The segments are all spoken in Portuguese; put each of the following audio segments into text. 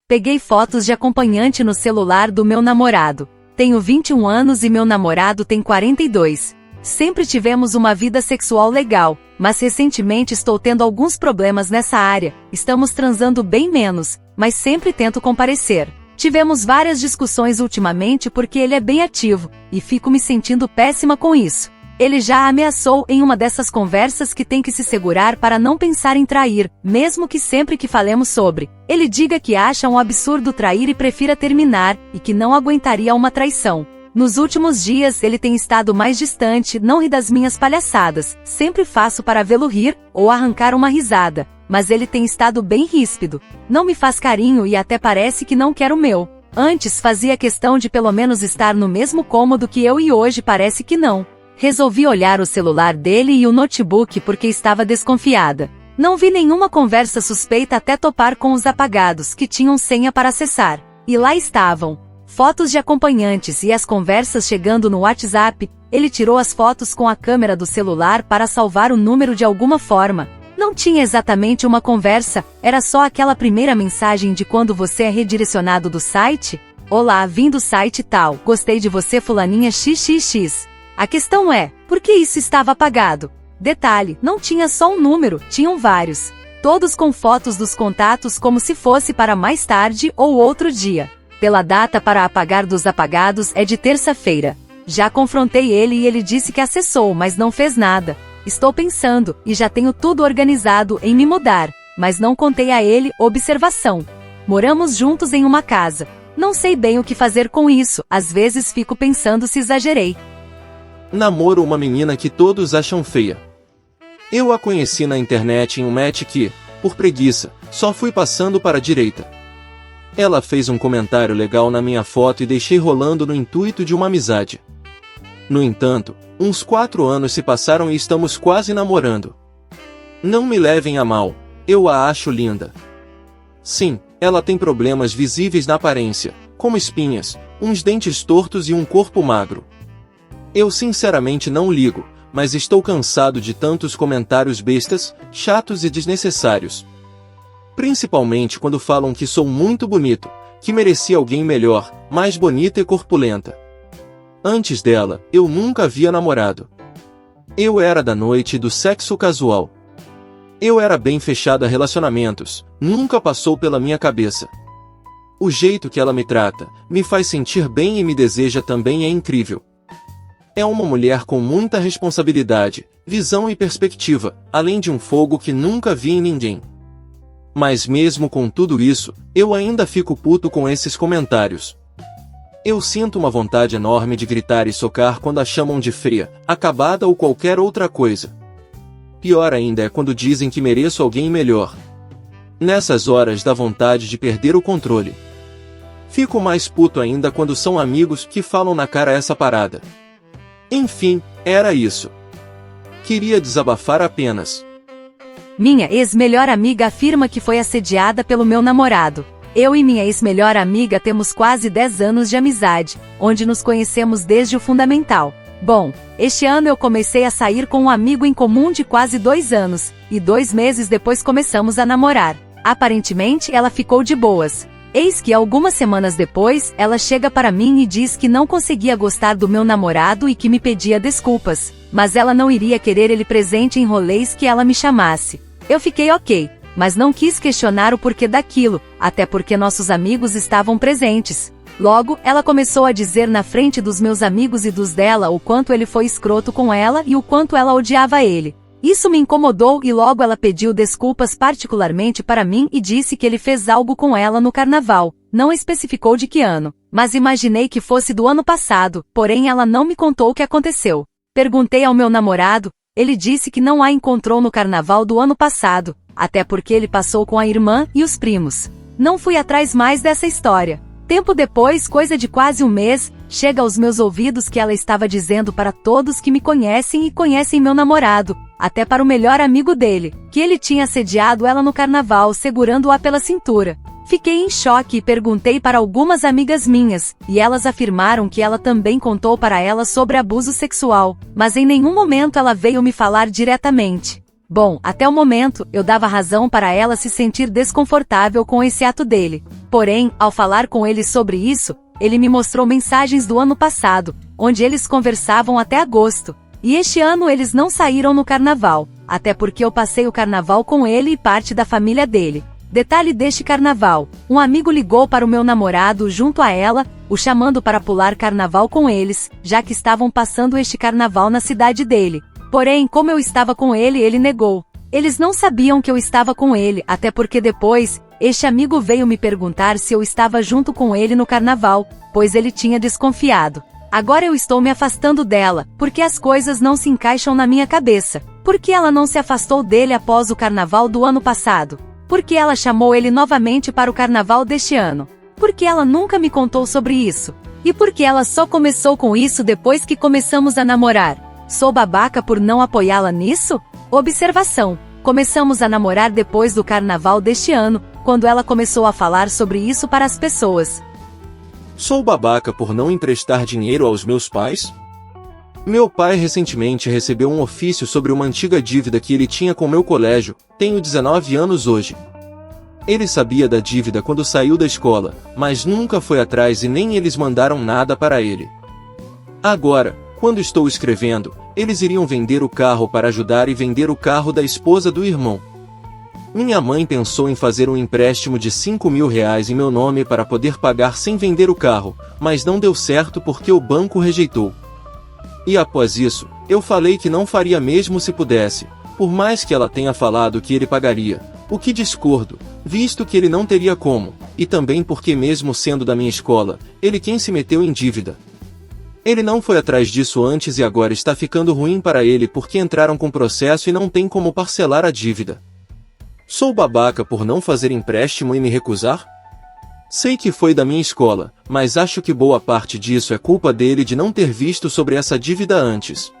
Peguei fotos de acompanhante no celular do meu namorado. Tenho 21 anos e meu namorado tem 42. Sempre tivemos uma vida sexual legal, mas recentemente estou tendo alguns problemas nessa área. Estamos transando bem menos, mas sempre tento comparecer. Tivemos várias discussões ultimamente porque ele é bem ativo, e fico me sentindo péssima com isso. Ele já ameaçou em uma dessas conversas que tem que se segurar para não pensar em trair, mesmo que sempre que falemos sobre, ele diga que acha um absurdo trair e prefira terminar, e que não aguentaria uma traição. Nos últimos dias ele tem estado mais distante, não ri das minhas palhaçadas, sempre faço para vê-lo rir, ou arrancar uma risada, mas ele tem estado bem ríspido. Não me faz carinho e até parece que não quer o meu. Antes fazia questão de pelo menos estar no mesmo cômodo que eu e hoje parece que não. Resolvi olhar o celular dele e o notebook porque estava desconfiada. Não vi nenhuma conversa suspeita até topar com os apagados que tinham senha para acessar. E lá estavam fotos de acompanhantes e as conversas chegando no WhatsApp. Ele tirou as fotos com a câmera do celular para salvar o número de alguma forma. Não tinha exatamente uma conversa, era só aquela primeira mensagem de quando você é redirecionado do site. Olá, vim do site tal, gostei de você fulaninha xxx. A questão é, por que isso estava apagado? Detalhe, não tinha só um número, tinham vários. Todos com fotos dos contatos como se fosse para mais tarde ou outro dia. Pela data para apagar dos apagados é de terça-feira. Já confrontei ele e ele disse que acessou, mas não fez nada. Estou pensando, e já tenho tudo organizado em me mudar, mas não contei a ele, observação. Moramos juntos em uma casa. Não sei bem o que fazer com isso, às vezes fico pensando se exagerei. Namoro uma menina que todos acham feia. Eu a conheci na internet em um match que, por preguiça, só fui passando para a direita. Ela fez um comentário legal na minha foto e deixei rolando no intuito de uma amizade. No entanto, uns 4 anos se passaram e estamos quase namorando. Não me levem a mal, eu a acho linda. Sim, ela tem problemas visíveis na aparência, como espinhas, uns dentes tortos e um corpo magro. Eu sinceramente não ligo, mas estou cansado de tantos comentários bestas, chatos e desnecessários. Principalmente quando falam que sou muito bonito, que merecia alguém melhor, mais bonita e corpulenta. Antes dela, eu nunca havia namorado. Eu era da noite e do sexo casual. Eu era bem fechada a relacionamentos, nunca passou pela minha cabeça. O jeito que ela me trata, me faz sentir bem e me deseja também é incrível. É uma mulher com muita responsabilidade, visão e perspectiva, além de um fogo que nunca vi em ninguém. Mas mesmo com tudo isso, eu ainda fico puto com esses comentários. Eu sinto uma vontade enorme de gritar e socar quando a chamam de fria, acabada ou qualquer outra coisa. Pior ainda é quando dizem que mereço alguém melhor. Nessas horas dá vontade de perder o controle. Fico mais puto ainda quando são amigos que falam na cara essa parada. Enfim, era isso. Queria desabafar apenas. Minha ex-melhor amiga afirma que foi assediada pelo meu namorado. Eu e minha ex-melhor amiga temos quase 10 anos de amizade, onde nos conhecemos desde o fundamental. Bom, este ano eu comecei a sair com um amigo em comum de quase 2 anos, e 2 meses depois começamos a namorar. Aparentemente ela ficou de boas. Eis que algumas semanas depois, ela chega para mim e diz que não conseguia gostar do meu namorado e que me pedia desculpas, mas ela não iria querer ele presente em rolês que ela me chamasse. Eu fiquei ok, mas não quis questionar o porquê daquilo, até porque nossos amigos estavam presentes. Logo, ela começou a dizer na frente dos meus amigos e dos dela o quanto ele foi escroto com ela e o quanto ela odiava ele. Isso me incomodou e logo ela pediu desculpas particularmente para mim e disse que ele fez algo com ela no carnaval. Não especificou de que ano, mas imaginei que fosse do ano passado, porém ela não me contou o que aconteceu. Perguntei ao meu namorado, ele disse que não a encontrou no carnaval do ano passado, até porque ele passou com a irmã e os primos. Não fui atrás mais dessa história. Tempo depois, coisa de quase um mês, chega aos meus ouvidos que ela estava dizendo para todos que me conhecem e conhecem meu namorado, até para o melhor amigo dele, que ele tinha assediado ela no carnaval segurando-a pela cintura. Fiquei em choque e perguntei para algumas amigas minhas, e elas afirmaram que ela também contou para ela sobre abuso sexual, mas em nenhum momento ela veio me falar diretamente. Bom, até o momento, eu dava razão para ela se sentir desconfortável com esse ato dele. Porém, ao falar com ele sobre isso, ele me mostrou mensagens do ano passado, onde eles conversavam até agosto. E este ano eles não saíram no carnaval, até porque eu passei o carnaval com ele e parte da família dele. Detalhe deste carnaval, um amigo ligou para o meu namorado junto a ela, o chamando para pular carnaval com eles, já que estavam passando este carnaval na cidade dele. Porém, como eu estava com ele, ele negou. Eles não sabiam que eu estava com ele, até porque depois, este amigo veio me perguntar se eu estava junto com ele no carnaval, pois ele tinha desconfiado. Agora eu estou me afastando dela, porque as coisas não se encaixam na minha cabeça. Por que ela não se afastou dele após o carnaval do ano passado? Por que ela chamou ele novamente para o carnaval deste ano? Por que ela nunca me contou sobre isso? E por que ela só começou com isso depois que começamos a namorar? Sou babaca por não apoiá-la nisso? Observação: começamos a namorar depois do carnaval deste ano, quando ela começou a falar sobre isso para as pessoas. Sou babaca por não emprestar dinheiro aos meus pais? Meu pai recentemente recebeu um ofício sobre uma antiga dívida que ele tinha com meu colégio. Tenho 19 anos hoje. Ele sabia da dívida quando saiu da escola, mas nunca foi atrás e nem eles mandaram nada para ele. Agora, quando estou escrevendo, eles iriam vender o carro para ajudar e vender o carro da esposa do irmão. Minha mãe pensou em fazer um empréstimo de R$ 5.000 em meu nome para poder pagar sem vender o carro, mas não deu certo porque o banco rejeitou. E após isso, eu falei que não faria mesmo se pudesse, por mais que ela tenha falado que ele pagaria, o que discordo, visto que ele não teria como, e também porque mesmo sendo da minha escola, ele quem se meteu em dívida. Ele não foi atrás disso antes e agora está ficando ruim para ele porque entraram com processo e não tem como parcelar a dívida. Sou babaca por não fazer empréstimo e me recusar? Sei que foi da minha escola, mas acho que boa parte disso é culpa dele de não ter visto sobre essa dívida antes.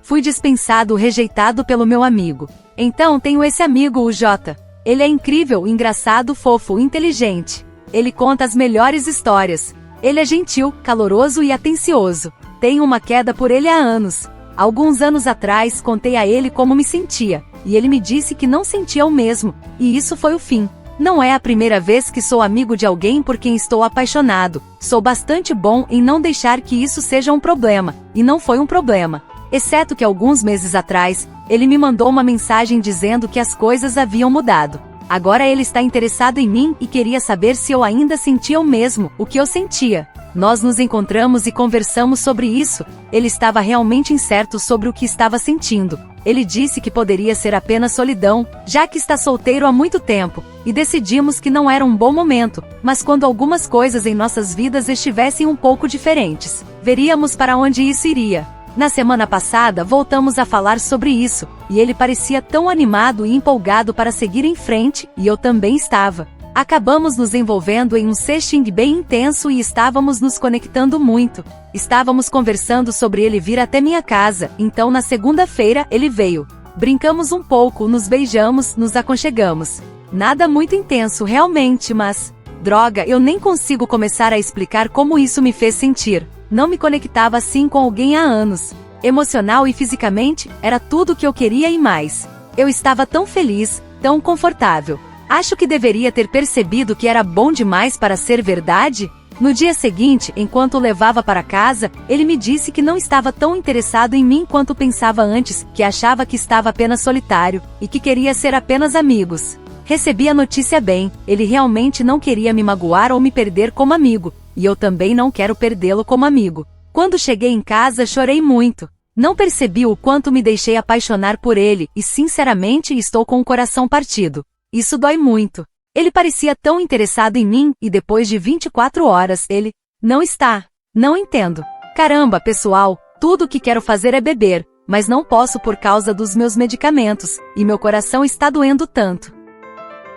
Fui dispensado, rejeitado pelo meu amigo. Então tenho esse amigo, o Jota. Ele é incrível, engraçado, fofo, inteligente. Ele conta as melhores histórias. Ele é gentil, caloroso e atencioso. Tenho uma queda por ele há anos. Alguns anos atrás contei a ele como me sentia, e ele me disse que não sentia o mesmo, e isso foi o fim. Não é a primeira vez que sou amigo de alguém por quem estou apaixonado. Sou bastante bom em não deixar que isso seja um problema, e não foi um problema. Exceto que alguns meses atrás, ele me mandou uma mensagem dizendo que as coisas haviam mudado. Agora ele está interessado em mim e queria saber se eu ainda sentia o mesmo, o que eu sentia. Nós nos encontramos e conversamos sobre isso. Ele estava realmente incerto sobre o que estava sentindo. Ele disse que poderia ser apenas solidão, já que está solteiro há muito tempo, e decidimos que não era um bom momento, mas quando algumas coisas em nossas vidas estivessem um pouco diferentes, veríamos para onde isso iria. Na semana passada voltamos a falar sobre isso, e ele parecia tão animado e empolgado para seguir em frente, e eu também estava. Acabamos nos envolvendo em um sexting bem intenso e estávamos nos conectando muito. Estávamos conversando sobre ele vir até minha casa, então na segunda-feira ele veio. Brincamos um pouco, nos beijamos, nos aconchegamos. Nada muito intenso realmente, mas... droga, eu nem consigo começar a explicar como isso me fez sentir. Não me conectava assim com alguém há anos. Emocional e fisicamente, era tudo o que eu queria e mais. Eu estava tão feliz, tão confortável. Acho que deveria ter percebido que era bom demais para ser verdade. No dia seguinte, enquanto o levava para casa, ele me disse que não estava tão interessado em mim quanto pensava antes, que achava que estava apenas solitário, e que queria ser apenas amigos. Recebi a notícia bem, ele realmente não queria me magoar ou me perder como amigo, e eu também não quero perdê-lo como amigo. Quando cheguei em casa, chorei muito. Não percebi o quanto me deixei apaixonar por ele, e sinceramente estou com o coração partido. Isso dói muito. Ele parecia tão interessado em mim, e depois de 24 horas, ele... não está. Não entendo. Caramba, pessoal, tudo o que quero fazer é beber, mas não posso por causa dos meus medicamentos, e meu coração está doendo tanto.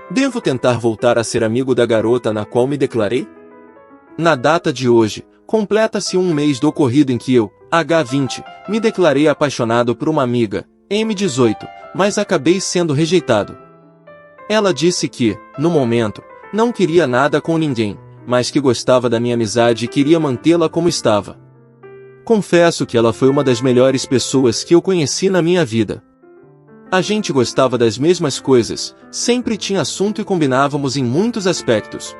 Devo tentar voltar a ser amigo da garota na qual me declarei? Na data de hoje, completa-se um mês do ocorrido em que eu, H20, me declarei apaixonado por uma amiga, M18, mas acabei sendo rejeitado. Ela disse que, no momento, não queria nada com ninguém, mas que gostava da minha amizade e queria mantê-la como estava. Confesso que ela foi uma das melhores pessoas que eu conheci na minha vida. A gente gostava das mesmas coisas, sempre tinha assunto e combinávamos em muitos aspectos.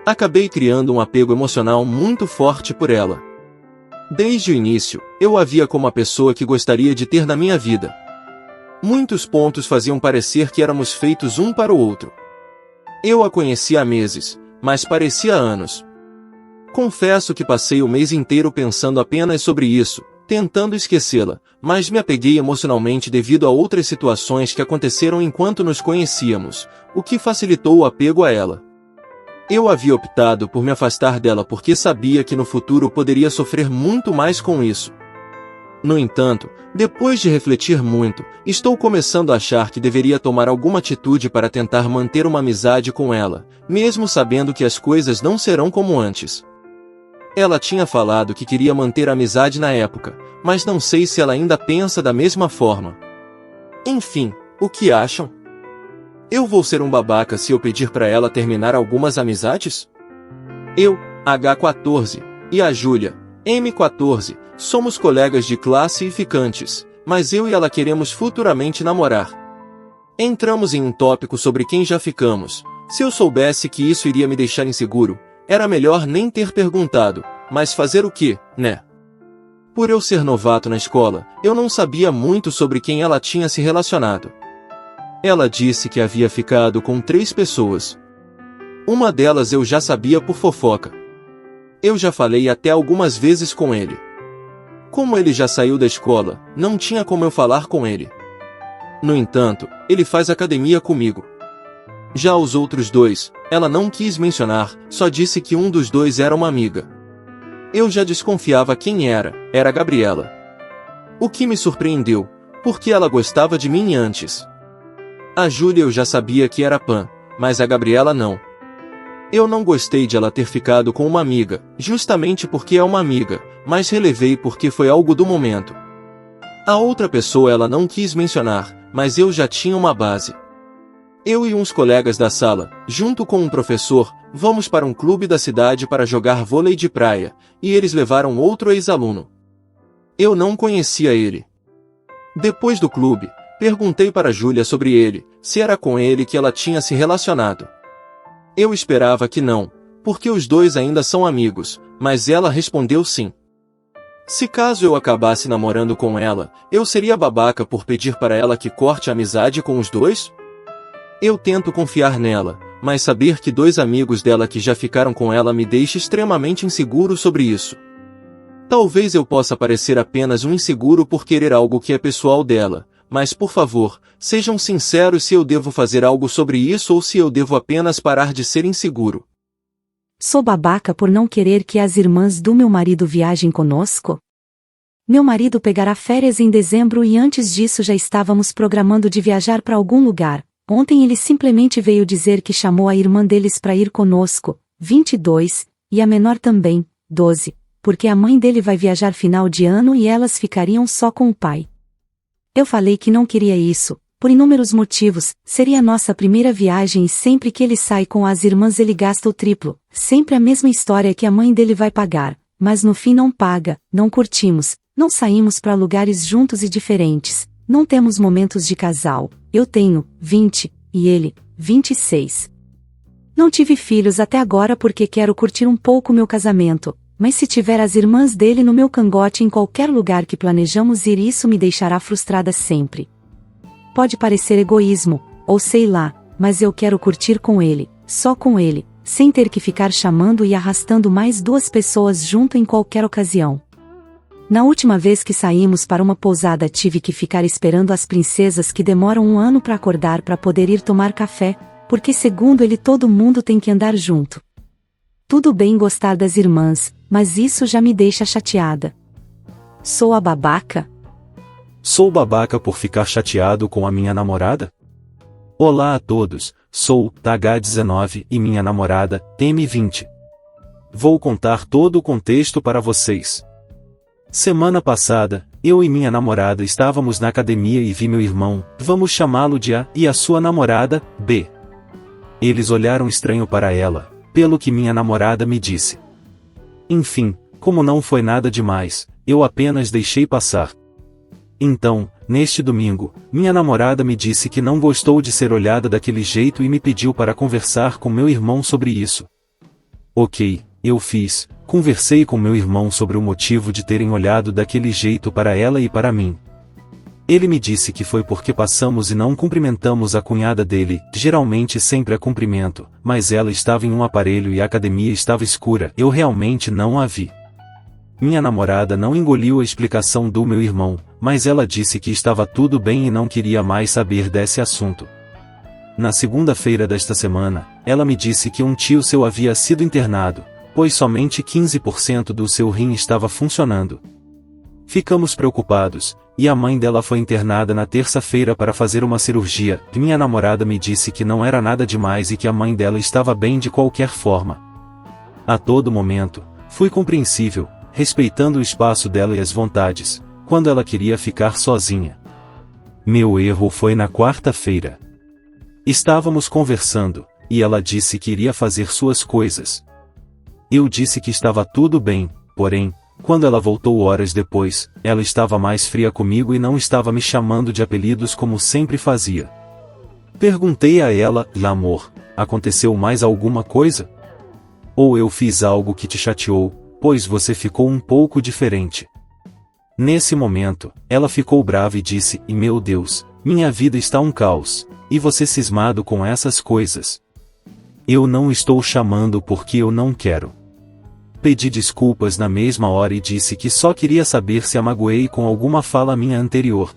Acabei criando um apego emocional muito forte por ela. Desde o início, eu a via como a pessoa que gostaria de ter na minha vida. Muitos pontos faziam parecer que éramos feitos um para o outro. Eu a conhecia há meses, mas parecia anos. Confesso que passei o mês inteiro pensando apenas sobre isso, tentando esquecê-la, mas me apeguei emocionalmente devido a outras situações que aconteceram enquanto nos conhecíamos, o que facilitou o apego a ela. Eu havia optado por me afastar dela porque sabia que no futuro poderia sofrer muito mais com isso. No entanto, depois de refletir muito, estou começando a achar que deveria tomar alguma atitude para tentar manter uma amizade com ela, mesmo sabendo que as coisas não serão como antes. Ela tinha falado que queria manter a amizade na época, mas não sei se ela ainda pensa da mesma forma. Enfim, o que acham? Eu vou ser um babaca se eu pedir para ela terminar algumas amizades? Eu, H14, e a Júlia, M14, somos colegas de classe e ficantes, mas eu e ela queremos futuramente namorar. Entramos em um tópico sobre quem já ficamos. Se eu soubesse que isso iria me deixar inseguro, era melhor nem ter perguntado, mas fazer o quê, né? Por eu ser novato na escola, eu não sabia muito sobre quem ela tinha se relacionado. Ela disse que havia ficado com 3 pessoas. Uma delas eu já sabia por fofoca. Eu já falei até algumas vezes com ele. Como ele já saiu da escola, não tinha como eu falar com ele. No entanto, ele faz academia comigo. Já os outros 2, ela não quis mencionar, só disse que um dos 2 era uma amiga. Eu já desconfiava quem era a Gabriela. O que me surpreendeu, porque ela gostava de mim antes. A Júlia eu já sabia que era pan, mas a Gabriela não. Eu não gostei de ela ter ficado com uma amiga, justamente porque é uma amiga, mas relevei porque foi algo do momento. A outra pessoa ela não quis mencionar, mas eu já tinha uma base. Eu e uns colegas da sala, junto com um professor, vamos para um clube da cidade para jogar vôlei de praia, e eles levaram outro ex-aluno. Eu não conhecia ele. Depois do clube, perguntei para Júlia sobre ele, se era com ele que ela tinha se relacionado. Eu esperava que não, porque os 2 ainda são amigos, mas ela respondeu sim. Se caso eu acabasse namorando com ela, eu seria babaca por pedir para ela que corte a amizade com os 2? Eu tento confiar nela, mas saber que 2 amigos dela que já ficaram com ela me deixa extremamente inseguro sobre isso. Talvez eu possa parecer apenas um inseguro por querer algo que é pessoal dela, mas por favor, sejam sinceros se eu devo fazer algo sobre isso ou se eu devo apenas parar de ser inseguro. Sou babaca por não querer que as irmãs do meu marido viajem conosco? Meu marido pegará férias em dezembro e antes disso já estávamos programando de viajar para algum lugar. Ontem ele simplesmente veio dizer que chamou a irmã deles para ir conosco, 22, e a menor também, 12, porque a mãe dele vai viajar final de ano e elas ficariam só com o pai. Eu falei que não queria isso, por inúmeros motivos, seria a nossa primeira viagem e sempre que ele sai com as irmãs ele gasta o triplo, sempre a mesma história que a mãe dele vai pagar, mas no fim não paga, não curtimos, não saímos para lugares juntos e diferentes, não temos momentos de casal, eu tenho 20, e ele, 26. Não tive filhos até agora porque quero curtir um pouco meu casamento, mas se tiver as irmãs dele no meu cangote em qualquer lugar que planejamos ir isso me deixará frustrada sempre. Pode parecer egoísmo, ou sei lá, mas eu quero curtir com ele, só com ele, sem ter que ficar chamando e arrastando mais 2 pessoas junto em qualquer ocasião. Na última vez que saímos para uma pousada tive que ficar esperando as princesas que demoram 1 ano para acordar para poder ir tomar café, porque segundo ele todo mundo tem que andar junto. Tudo bem gostar das irmãs, mas isso já me deixa chateada. Sou a babaca? Sou babaca por ficar chateado com a minha namorada? Olá a todos, sou TH19 e minha namorada, M20. Vou contar todo o contexto para vocês. Semana passada, eu e minha namorada estávamos na academia e vi meu irmão, vamos chamá-lo de A, e a sua namorada, B. Eles olharam estranho para ela, pelo que minha namorada me disse. Enfim, como não foi nada demais, eu apenas deixei passar. Então, neste domingo, minha namorada me disse que não gostou de ser olhada daquele jeito e me pediu para conversar com meu irmão sobre isso. Ok, eu fiz, conversei com meu irmão sobre o motivo de terem olhado daquele jeito para ela e para mim. Ele me disse que foi porque passamos e não cumprimentamos a cunhada dele, geralmente sempre a cumprimento, mas ela estava em um aparelho e a academia estava escura, eu realmente não a vi. Minha namorada não engoliu a explicação do meu irmão, mas ela disse que estava tudo bem e não queria mais saber desse assunto. Na segunda-feira desta semana, ela me disse que um tio seu havia sido internado, pois somente 15% do seu rim estava funcionando. Ficamos preocupados, e a mãe dela foi internada na terça-feira para fazer uma cirurgia. Minha namorada me disse que não era nada demais e que a mãe dela estava bem de qualquer forma. A todo momento, fui compreensível, respeitando o espaço dela e as vontades, quando ela queria ficar sozinha. Meu erro foi na quarta-feira. Estávamos conversando, e ela disse que iria fazer suas coisas. Eu disse que estava tudo bem, porém, quando ela voltou horas depois, ela estava mais fria comigo e não estava me chamando de apelidos como sempre fazia. Perguntei a ela, amor, aconteceu mais alguma coisa? Ou eu fiz algo que te chateou, pois você ficou um pouco diferente? Nesse momento, ela ficou brava e disse, meu Deus, minha vida está um caos, e você cismado com essas coisas. Eu não estou chamando porque eu não quero. Pedi desculpas na mesma hora e disse que só queria saber se a magoei com alguma fala minha anterior.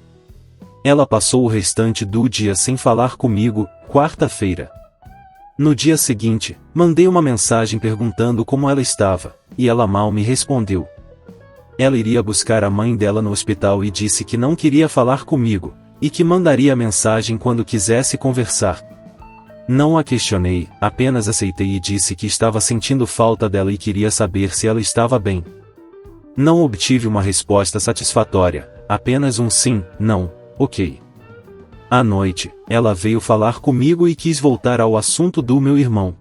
Ela passou o restante do dia sem falar comigo, quarta-feira. No dia seguinte, mandei uma mensagem perguntando como ela estava, e ela mal me respondeu. Ela iria buscar a mãe dela no hospital e disse que não queria falar comigo, e que mandaria a mensagem quando quisesse conversar. Não a questionei, apenas aceitei e disse que estava sentindo falta dela e queria saber se ela estava bem. Não obtive uma resposta satisfatória, apenas um sim, não, ok. À noite, ela veio falar comigo e quis voltar ao assunto do meu irmão.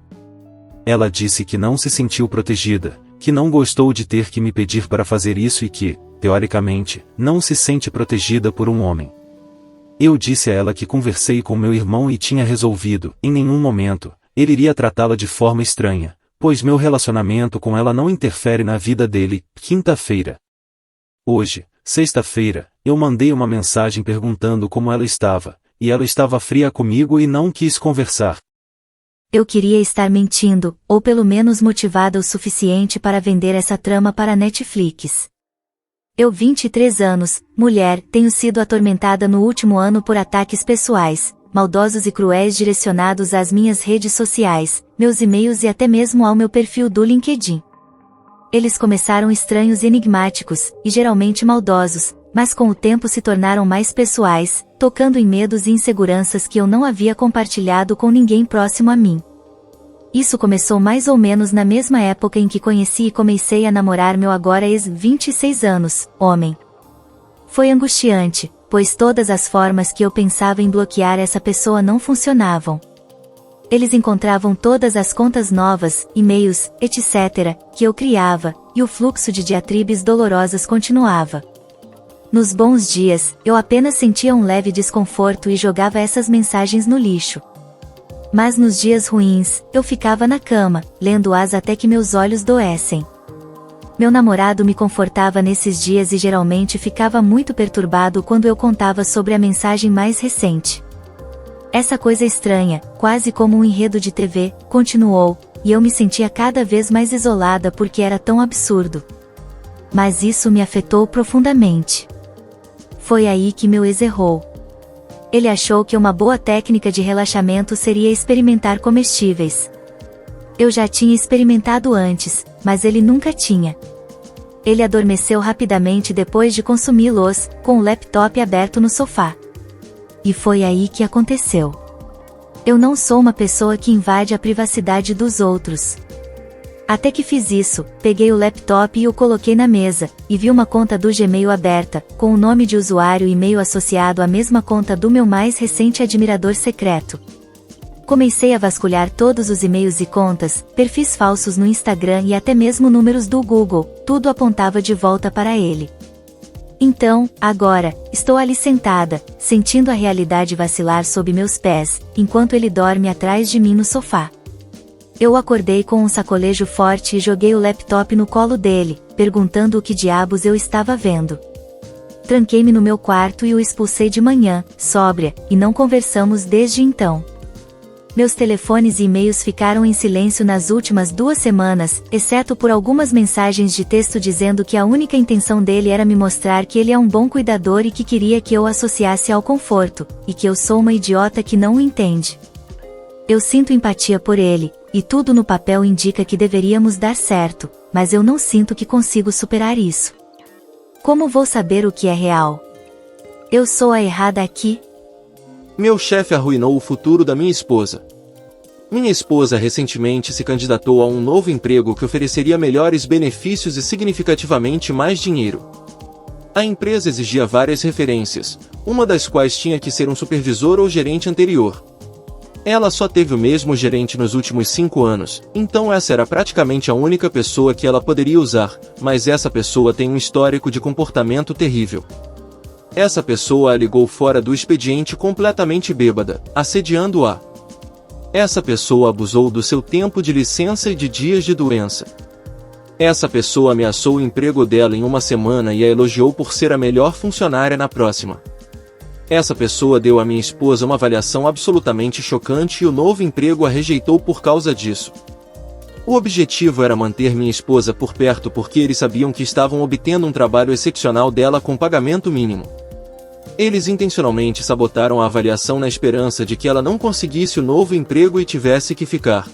Ela disse que não se sentiu protegida, que não gostou de ter que me pedir para fazer isso e que, teoricamente, não se sente protegida por um homem. Eu disse a ela que conversei com meu irmão e tinha resolvido, em nenhum momento, ele iria tratá-la de forma estranha, pois meu relacionamento com ela não interfere na vida dele. Quinta-feira. Hoje, sexta-feira, eu mandei uma mensagem perguntando como ela estava, e ela estava fria comigo e não quis conversar. Eu queria estar mentindo, ou pelo menos motivada o suficiente para vender essa trama para a Netflix. Eu 23 anos, mulher, tenho sido atormentada no último ano por ataques pessoais, maldosos e cruéis direcionados às minhas redes sociais, meus e-mails e até mesmo ao meu perfil do LinkedIn. Eles começaram estranhos e enigmáticos, e geralmente maldosos, mas com o tempo se tornaram mais pessoais, tocando em medos e inseguranças que eu não havia compartilhado com ninguém próximo a mim. Isso começou mais ou menos na mesma época em que conheci e comecei a namorar meu agora ex-26 anos, homem. Foi angustiante, pois todas as formas que eu pensava em bloquear essa pessoa não funcionavam. Eles encontravam todas as contas novas, e-mails, etc., que eu criava, e o fluxo de diatribes dolorosas continuava. Nos bons dias, eu apenas sentia um leve desconforto e jogava essas mensagens no lixo. Mas nos dias ruins, eu ficava na cama, lendo-as até que meus olhos doessem. Meu namorado me confortava nesses dias e geralmente ficava muito perturbado quando eu contava sobre a mensagem mais recente. Essa coisa estranha, quase como um enredo de TV, continuou, e eu me sentia cada vez mais isolada porque era tão absurdo. Mas isso me afetou profundamente. Foi aí que meu ex errou. Ele achou que uma boa técnica de relaxamento seria experimentar comestíveis. Eu já tinha experimentado antes, mas ele nunca tinha. Ele adormeceu rapidamente depois de consumi-los, com o laptop aberto no sofá. E foi aí que aconteceu. Eu não sou uma pessoa que invade a privacidade dos outros. Até que fiz isso, peguei o laptop e o coloquei na mesa, e vi uma conta do Gmail aberta, com o nome de usuário e e-mail associado à mesma conta do meu mais recente admirador secreto. Comecei a vasculhar todos os e-mails e contas, perfis falsos no Instagram e até mesmo números do Google, tudo apontava de volta para ele. Então, agora, estou ali sentada, sentindo a realidade vacilar sob meus pés, enquanto ele dorme atrás de mim no sofá. Eu acordei com um sacolejo forte e joguei o laptop no colo dele, perguntando o que diabos eu estava vendo. Tranquei-me no meu quarto e o expulsei de manhã, sóbria, e não conversamos desde então. Meus telefones e e-mails ficaram em silêncio nas últimas 2 semanas, exceto por algumas mensagens de texto dizendo que a única intenção dele era me mostrar que ele é um bom cuidador e que queria que eu o associasse ao conforto, e que eu sou uma idiota que não o entende. Eu sinto empatia por ele, e tudo no papel indica que deveríamos dar certo, mas eu não sinto que consigo superar isso. Como vou saber o que é real? Eu sou a errada aqui? Meu chefe arruinou o futuro da minha esposa. Minha esposa recentemente se candidatou a um novo emprego que ofereceria melhores benefícios e significativamente mais dinheiro. A empresa exigia várias referências, uma das quais tinha que ser um supervisor ou gerente anterior. Ela só teve o mesmo gerente nos últimos 5 anos, então essa era praticamente a única pessoa que ela poderia usar, mas essa pessoa tem um histórico de comportamento terrível. Essa pessoa a ligou fora do expediente completamente bêbada, assediando-a. Essa pessoa abusou do seu tempo de licença e de dias de doença. Essa pessoa ameaçou o emprego dela em 1 semana e a elogiou por ser a melhor funcionária na próxima. Essa pessoa deu à minha esposa uma avaliação absolutamente chocante e o novo emprego a rejeitou por causa disso. O objetivo era manter minha esposa por perto porque eles sabiam que estavam obtendo um trabalho excepcional dela com pagamento mínimo. Eles intencionalmente sabotaram a avaliação na esperança de que ela não conseguisse o novo emprego e tivesse que ficar.